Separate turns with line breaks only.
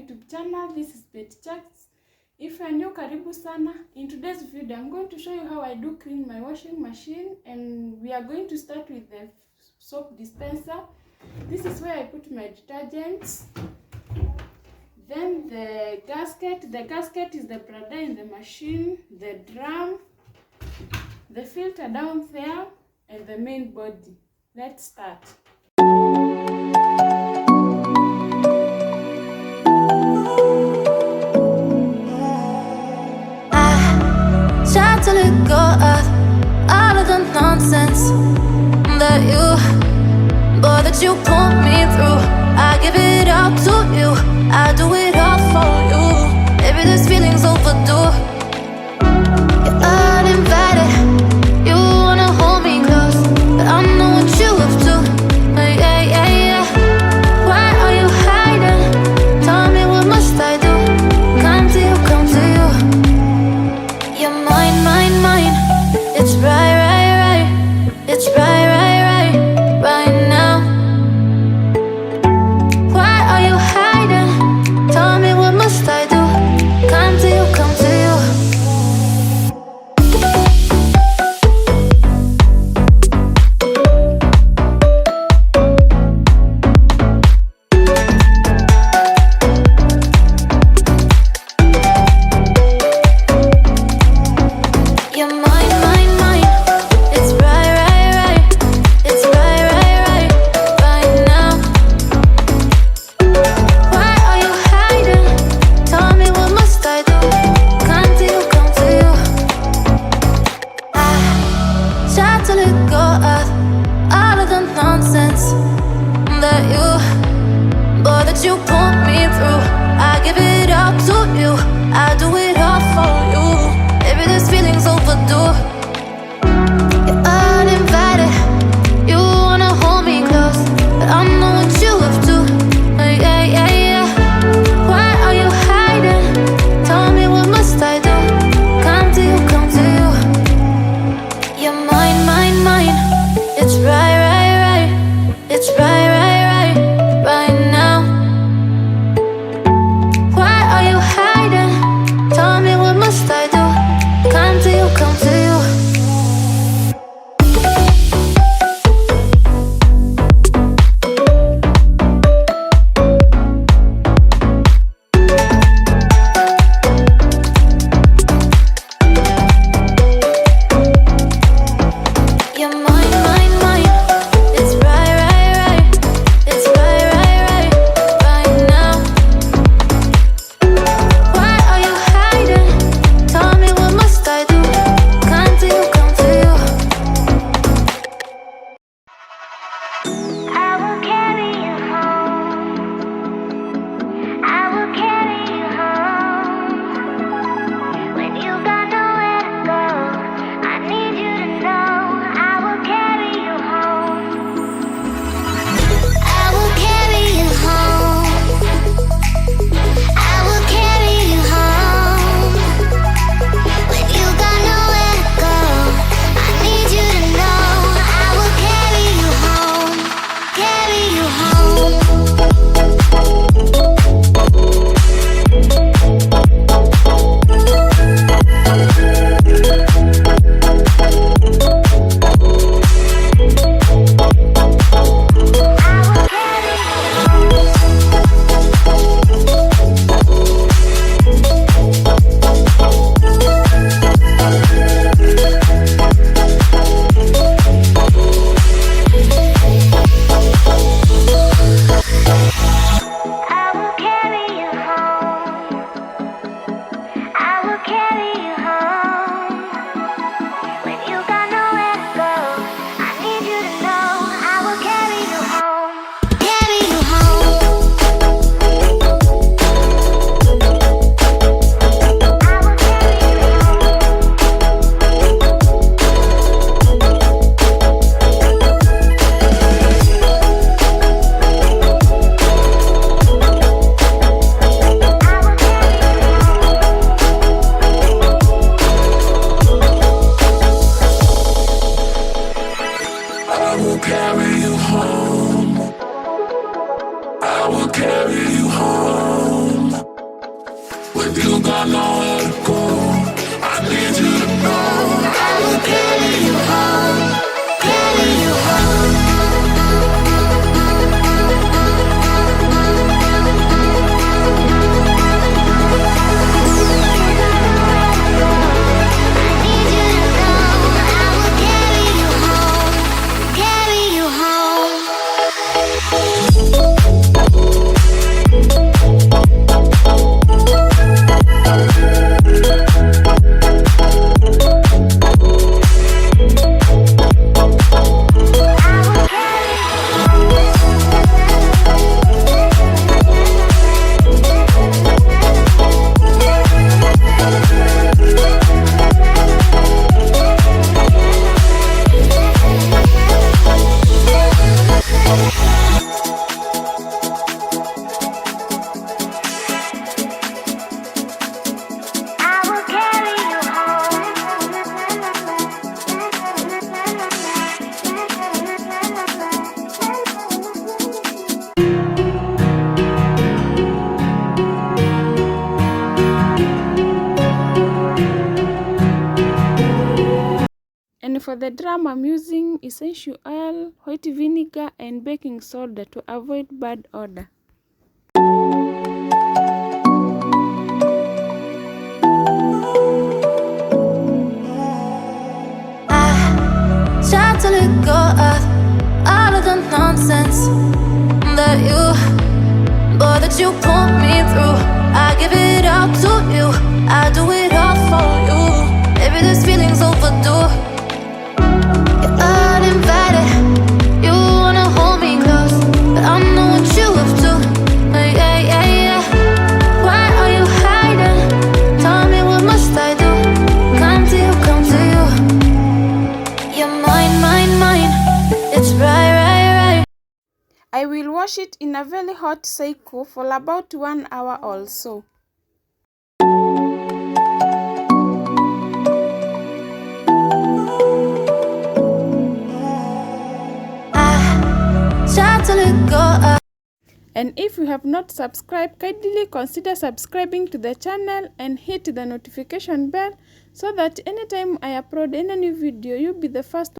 YouTube channel. This is Chax. If you are new, karibu sana. In today's video, I'm going to show you how I do clean my washing machine, and we are going to start with the soap dispenser. This is where I put my detergents. Then the gasket. The gasket is the bladder in the machine, the drum, the filter down there, and the main body. Let's start.
Try to let go of all of the nonsense that you put me through. I give it all to you, I do it all for you. Maybe this feeling's overdue. You're uninvited, you wanna hold me close, but I know what you have to. Yeah, yeah, yeah. Why are you hiding? Tell me, what must I do? Come to you, come to you. You're mine, mine, mine. It's right, right, right. It's right, right, right, right now. Why are you hiding? Tell me, what must I do? Come to you, come to you. You're mine, mine, mine. It's right, right, right. It's right, right, right, right now. Why are you hiding? Tell me, what must I do? Come to you, come to you. I try to let go of all of the nonsense that you put me through. I give it all to you, I do it all for you. Maybe this feeling's overdue. You're uninvited, you wanna hold me close, but I know what you have to. Yeah, yeah, yeah. Why are you hiding? Tell me, what must I do? Come to you, come to you. You're mine, mine, mine. It's right, right, right. It's right, right, right, right now. Why are you hiding?
And for the drum, I'm using essential oil, white vinegar, and baking soda to avoid bad odor.
I try to let go of all of the nonsense that you put me through. I give it all to you. I do it all for you. Maybe this feeling's overdue. You're uninvited. You wanna hold me close, but I know what you up to. Yeah, yeah, yeah. Why are you hiding? Tell me, what must I do? Come to you, come to you. You're mine, mine, mine. It's right, right, right.
I will wash it in a very hot cycle for about 1 hour or so.
To let go of.
And if you have not subscribed, kindly consider subscribing to the channel and hit the notification bell so that anytime I upload any new video, you'll be the first